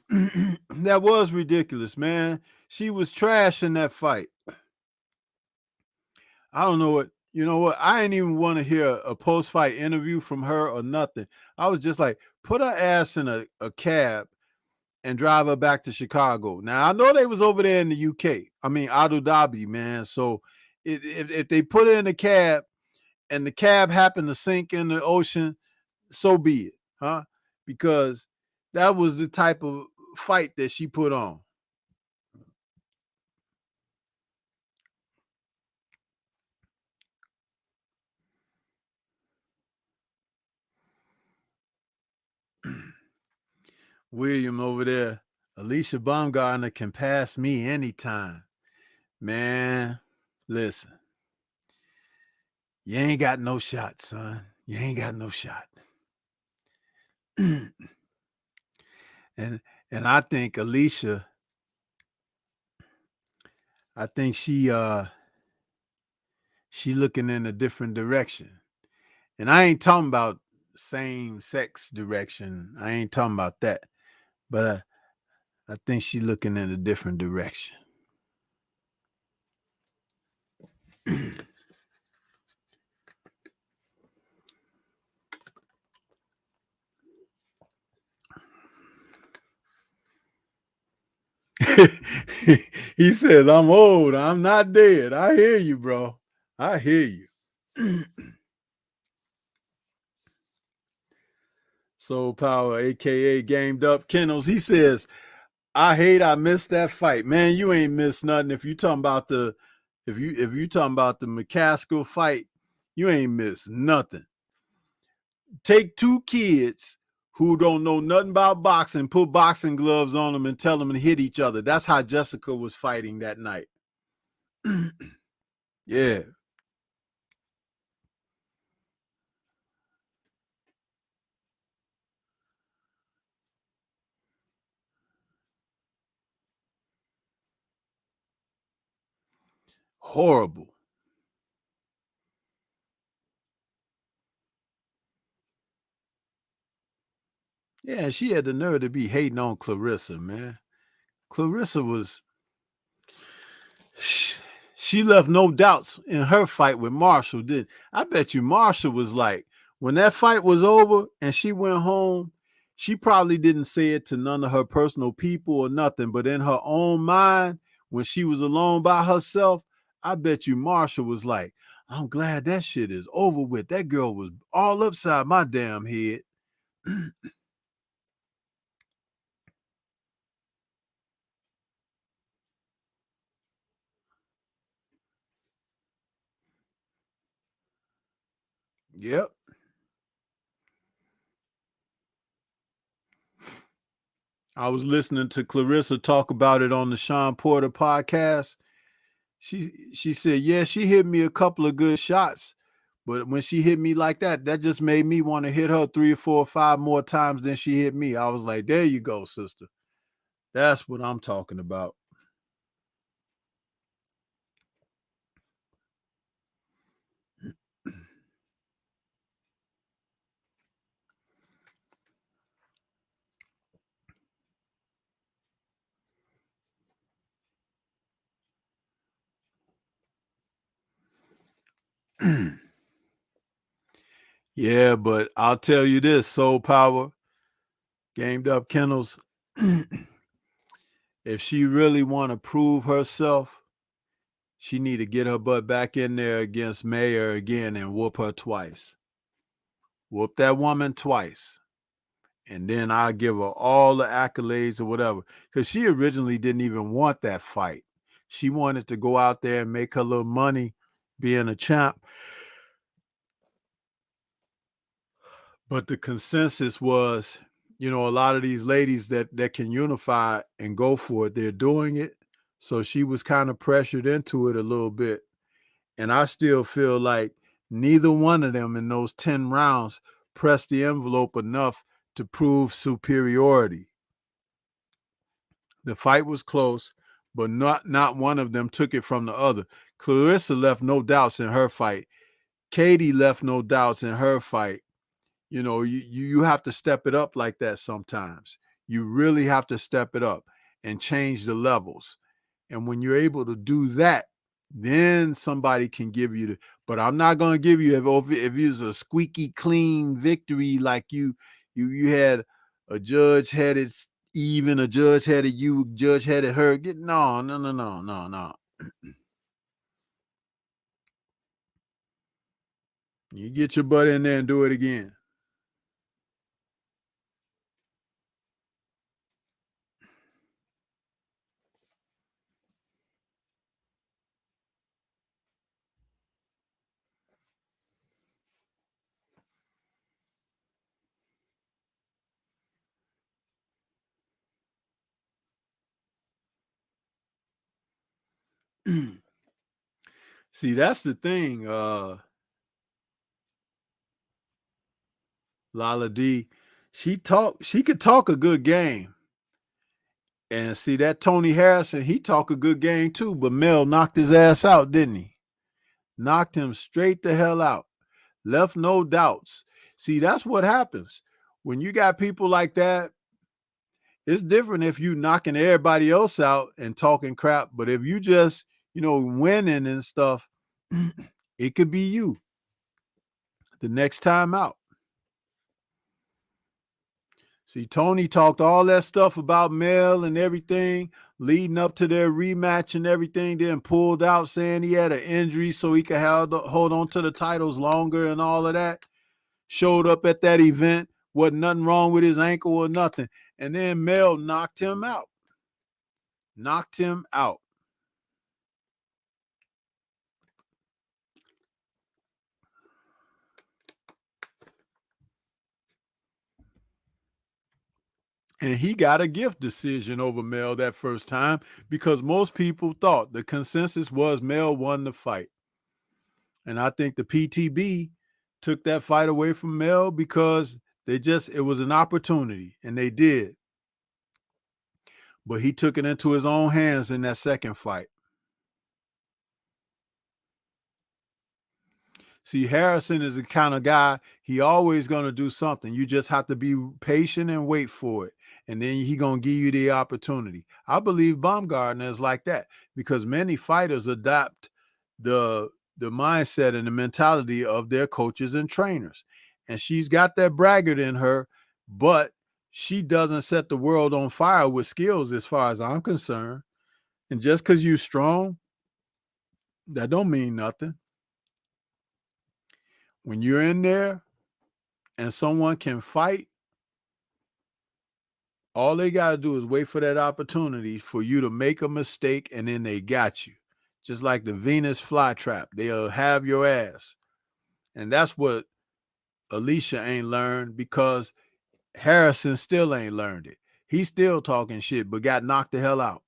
That was ridiculous, man. She was trash in that fight. I don't know what, you know what? I didn't even want to hear a post fight interview from her or nothing. I was just like, put her ass in a cab and drive her back to Chicago. Now, I know they was over there in the UK. I mean, Abu Dhabi, man. So if they put her in a cab and the cab happened to sink in the ocean, so be it, huh? Because that was the type of fight that she put on. William over there, Alicia Baumgartner can pass me anytime. Man, listen, you ain't got no shot, son. You ain't got no shot. and and I think Alicia, I think she looking in a different direction. And I ain't talking about same sex direction. I ain't talking about that. But I think she looking in a different direction. He says, I'm old. I'm not dead. I hear you, bro. I hear you. Soul Power, aka Gamed Up Kennels. He says, I missed that fight. Man, you ain't missed nothing. If you talking about the if you talking about the McCaskill fight, you ain't missed nothing. Take two kids who don't know nothing about boxing, put boxing gloves on them and tell them to hit each other. That's how Jessica was fighting that night. Yeah. Horrible. Yeah, she had the nerve to be hating on Clarissa, man. Clarissa was she left no doubts in her fight with Marshall. Did I bet you Marshall was like, when that fight was over and she went home, she probably didn't say it to none of her personal people or nothing, but in her own mind, when she was alone by herself, I bet you Marshall was like, I'm glad that shit is over with. That girl was all upside my damn head. Yep. I was listening to Clarissa talk about it on the Sean Porter podcast. She said, yeah, she hit me a couple of good shots, but when she hit me like that, that just made me want to hit her 3 or 4 or 5 more times than she hit me. I was like, there you go, sister. That's what I'm talking about. Yeah, but I'll tell you this, Soul Power, Gamed Up Kennels, if she really want to prove herself, she need to get her butt back in there against Mayor again and whoop her twice. Whoop that woman twice. And then I'll give her all the accolades or whatever. Because she originally didn't even want that fight. She wanted to go out there and make her little money being a champ. But the consensus was, a lot of these ladies that can unify and go for it, they're doing it. So she was kind of pressured into it a little bit. And I still feel like neither one of them in those 10 rounds pressed the envelope enough to prove superiority. The fight was close, but not one of them took it from the other. Clarissa left no doubts in her fight. Katie left no doubts in her fight. You have to step it up like that sometimes. You really have to step it up and change the levels. And when you're able to do that, then somebody can give you but I'm not going to give you if it was a squeaky clean victory like you had a judge had it even, a judge had it you, judge had it her. No. You get your butt in there and do it again. See, that's the thing, Lala D. She could talk a good game. And see that Tony Harrison, he talk a good game too, but Mel knocked his ass out, didn't he? Knocked him straight the hell out. Left no doubts. See, that's what happens. When you got people like that, it's different if you knocking everybody else out and talking crap, but if you just, winning and stuff, it could be you the next time out. See, Tony talked all that stuff about Mel and everything leading up to their rematch and everything, then pulled out saying he had an injury so he could hold on to the titles longer and all of that. Showed up at that event, wasn't nothing wrong with his ankle or nothing. And then Mel knocked him out. Knocked him out. And he got a gift decision over Mel that first time because most people thought the consensus was Mel won the fight. And I think the PTB took that fight away from Mel because it was an opportunity, and they did. But he took it into his own hands in that second fight. See, Harrison is the kind of guy, he always going to do something. You just have to be patient and wait for it. And then he going to give you the opportunity. I believe Baumgartner is like that because many fighters adapt the mindset and the mentality of their coaches and trainers. And she's got that braggart in her, but she doesn't set the world on fire with skills as far as I'm concerned. And just because you're strong, that don't mean nothing. When you're in there and someone can fight, all they got to do is wait for that opportunity for you to make a mistake, and then they got you. Just like the Venus flytrap, they'll have your ass. And that's what Alicia ain't learned because Harrison still ain't learned it. He's still talking shit, but got knocked the hell out.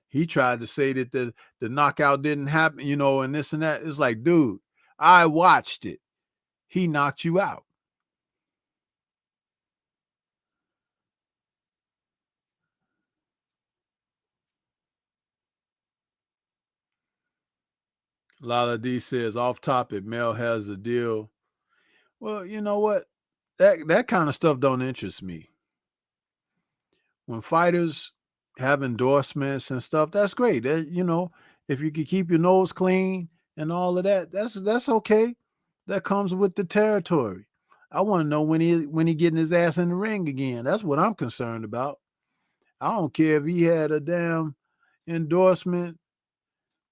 He tried to say that the knockout didn't happen, and this and that. It's like, dude, I watched it. He knocked you out. Lala D says, off topic, Mel has a deal. Well, you know what? That kind of stuff don't interest me. When fighters have endorsements and stuff, that's great. If you can keep your nose clean and all of that, that's okay. That comes with the territory. I want to know when he getting his ass in the ring again. That's what I'm concerned about. I don't care if he had a damn endorsement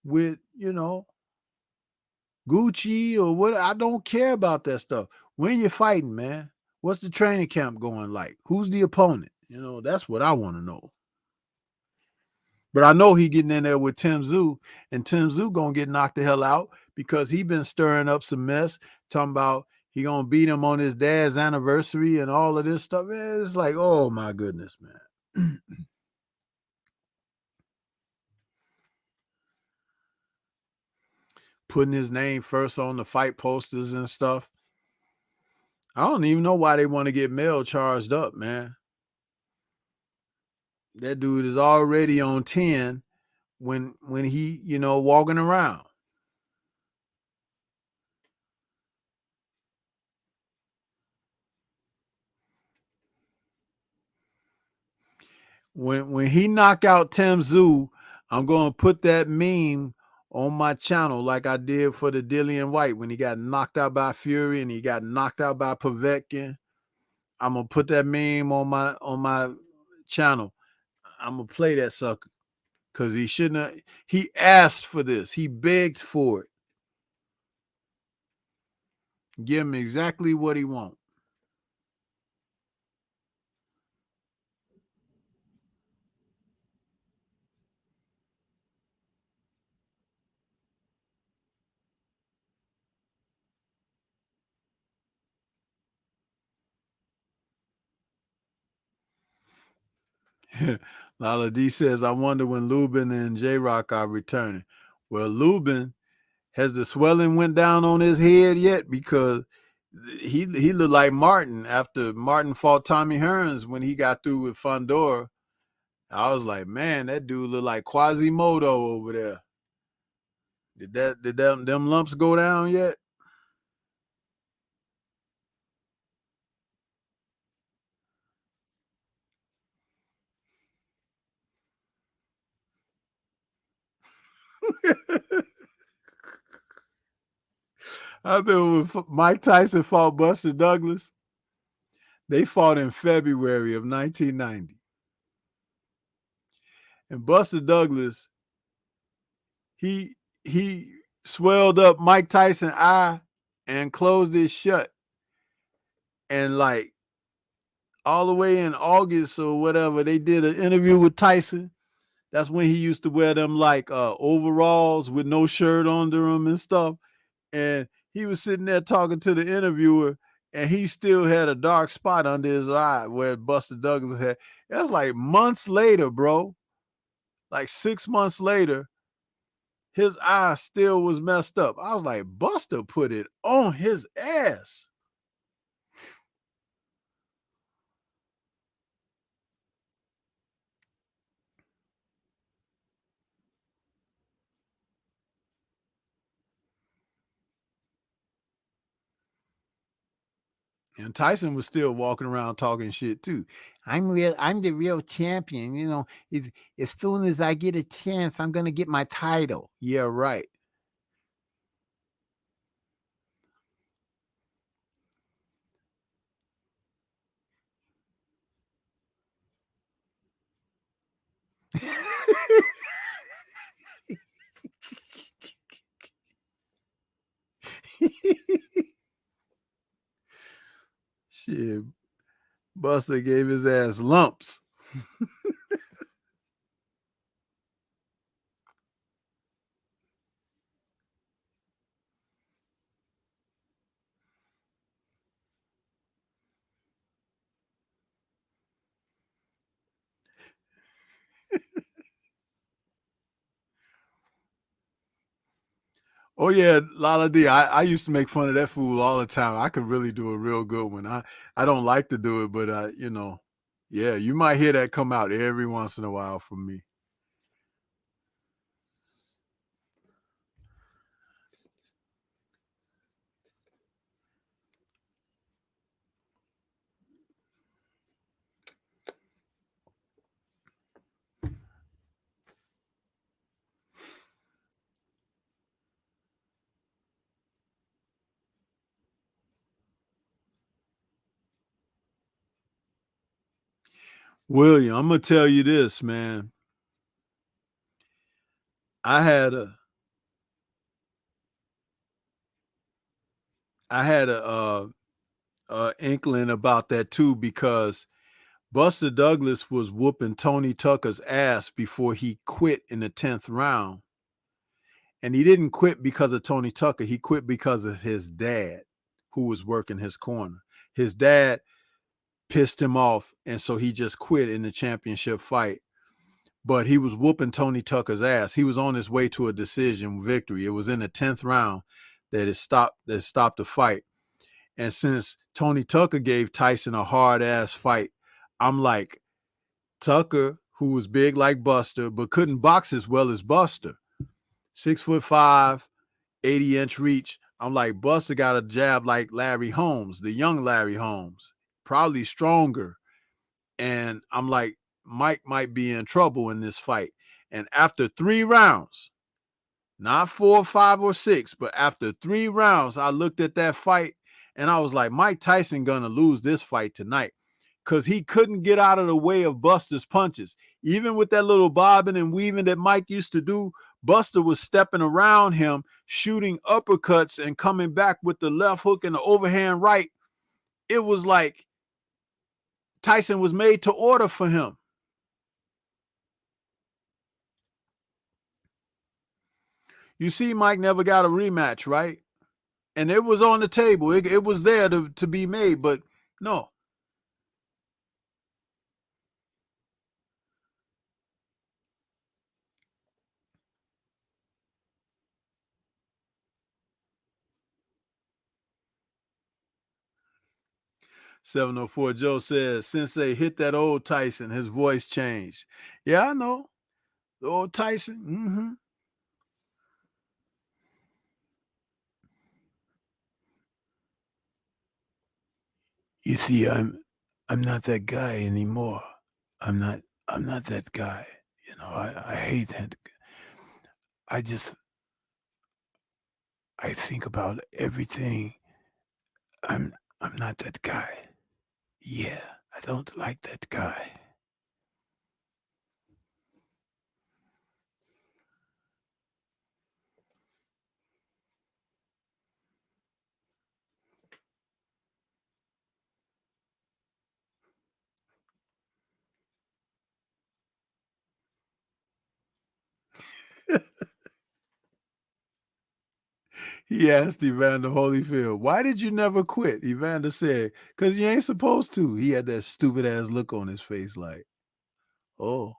with, Gucci or what. I don't care about that stuff. When you're fighting, man, what's the training camp going like? Who's the opponent? That's what I want to know. But I know he getting in there with Tim Zoo, and Tim Zoo gonna get knocked the hell out because he been stirring up some mess, talking about he gonna beat him on his dad's anniversary and all of this stuff. It's like, oh my goodness, man. Putting his name first on the fight posters and stuff. I don't even know why they want to get Mel charged up, man. That dude is already on 10 when he, walking around. When he knock out Tim Zoo, I'm gonna put that meme on my channel like I did for the Dillian White when he got knocked out by Fury and he got knocked out by Povetkin. I'm gonna put that meme on my channel. I'm gonna play that sucker because he shouldn't have. He asked for this. He begged for it. Give him exactly what he wants. Lala D says, I wonder when Lubin and J Rock are returning. Well, Lubin, has the swelling went down on his head yet? Because he looked like Martin after Martin fought Tommy Hearns when he got through with Fundora. I was like, man, that dude look like Quasimodo over there. Did them lumps go down yet? I remember when Mike Tyson fought Buster Douglas. They fought in February of 1990. And Buster Douglas, he he swelled up Mike Tyson's eye and closed it shut. And like all the way in August or whatever, they did an interview with Tyson. That's when he used to wear them like overalls with no shirt under them and stuff. And he was sitting there talking to the interviewer, and he still had a dark spot under his eye where Buster Douglas had. That's like months later, bro. Like 6 months later, his eye still was messed up. I was like, Buster put it on his ass. And Tyson was still walking around talking shit too. I'm the real champion. As soon as I get a chance, I'm gonna get my title. Yeah, right. Shit, Buster gave his ass lumps. Oh yeah, Lala D. I used to make fun of that fool all the time. I could really do a real good one. I don't like to do it, but yeah, you might hear that come out every once in a while from me. William, I'm gonna tell you this, man. I had a inkling about that too, because Buster Douglas was whooping Tony Tucker's ass before he quit in the 10th round. And he didn't quit because of Tony Tucker. He quit because of his dad, who was working his corner. His dad pissed him off, and so he just quit in the championship fight. But he was whooping Tony Tucker's ass. He was on his way to a decision victory. It was in the 10th round that it stopped the fight. And since Tony Tucker gave Tyson a hard ass fight, I'm like, Tucker, who was big like Buster, but couldn't box as well as Buster, 6'5", 80-inch reach. I'm like, Buster got a jab like Larry Holmes, the young Larry Holmes, probably stronger. And I'm like, Mike might be in trouble in this fight. And after 3 rounds, not 4, 5, or 6, but after 3 rounds, I looked at that fight and I was like, Mike Tyson gonna lose this fight tonight, because he couldn't get out of the way of Buster's punches. Even with that little bobbing and weaving that Mike used to do, Buster was stepping around him, shooting uppercuts and coming back with the left hook and the overhand right. It was like Tyson was made to order for him. You see, Mike never got a rematch, right? And it was on the table. It was there to be made, but no. $704 Joe says, Sensei hit that old Tyson. His voice changed. Yeah, I know. The old Tyson. Mm-hmm. You see, I'm not that guy anymore. I'm not that guy. You know, I hate that. I think about everything. I'm not that guy. Yeah, I don't like that guy. He asked Evander Holyfield, why did you never quit? Evander said, because you ain't supposed to. He had that stupid ass look on his face like, oh.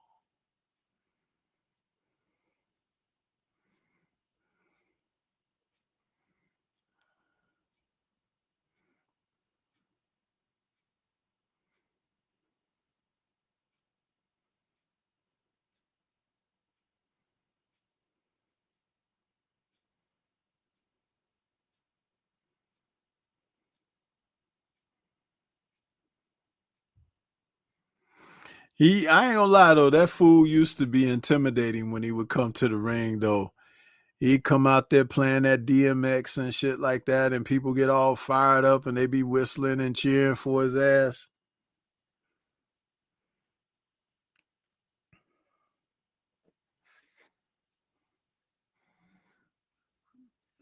I ain't gonna lie though, that fool used to be intimidating when he would come to the ring though. He'd come out there playing that DMX and shit like that, and people get all fired up and they be whistling and cheering for his ass.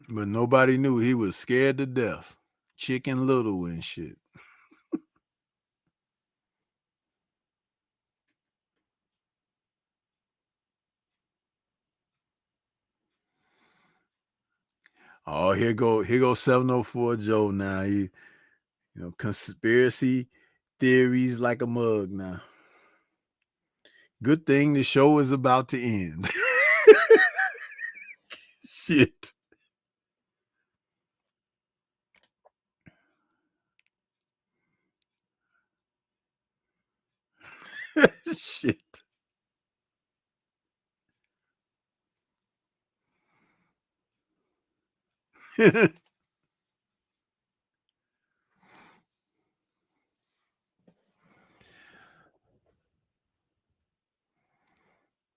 But nobody knew he was scared to death. Chicken Little and shit. Oh, here go 704 Joe now. Conspiracy theories like a mug now. Good thing the show is about to end. Shit. Shit.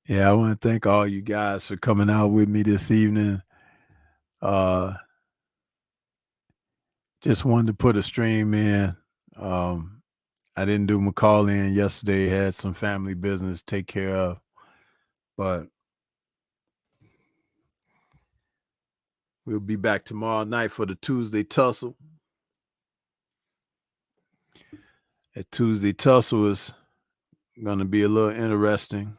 Yeah, I want to thank all you guys for coming out with me this evening. Just wanted to put a stream in. I didn't do my call in yesterday. Had some family business to take care of, but we'll be back tomorrow night for the Tuesday tussle. That Tuesday tussle is going to be a little interesting.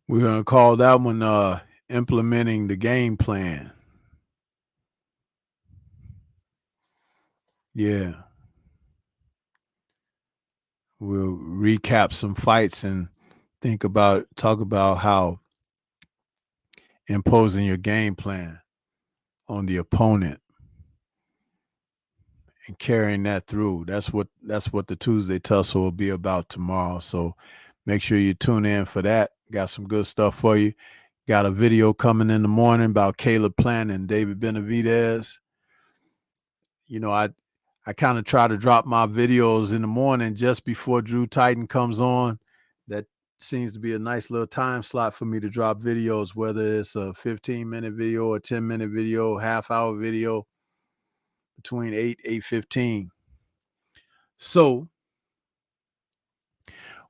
We're going to call that one implementing the game plan. Yeah. We'll recap some fights and talk about how imposing your game plan on the opponent and carrying that through. That's what the Tuesday tussle will be about tomorrow. So make sure you tune in for that. Got some good stuff for you. Got a video coming in the morning about Caleb Plant and David Benavidez. You know, I kind of try to drop my videos in the morning just before Drew Titan comes on. That seems to be a nice little time slot for me to drop videos, whether it's a 15-minute video or 10-minute video, half-hour video, between 8:15. So,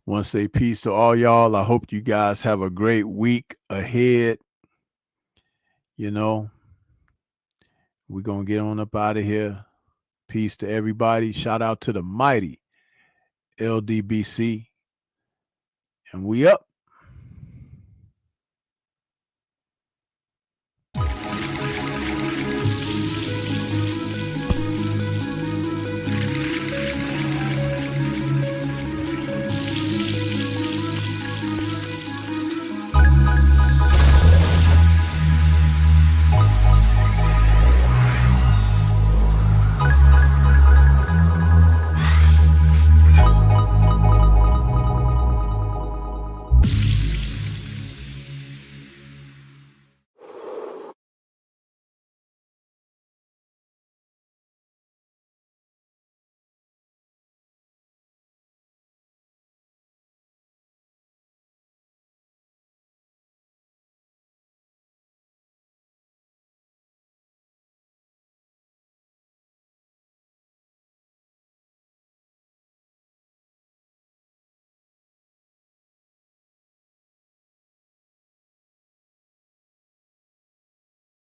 want to say peace to all y'all. I hope you guys have a great week ahead. You know, we're going to get on up out of here. Peace to everybody. Shout out to the mighty LDBC. And we up.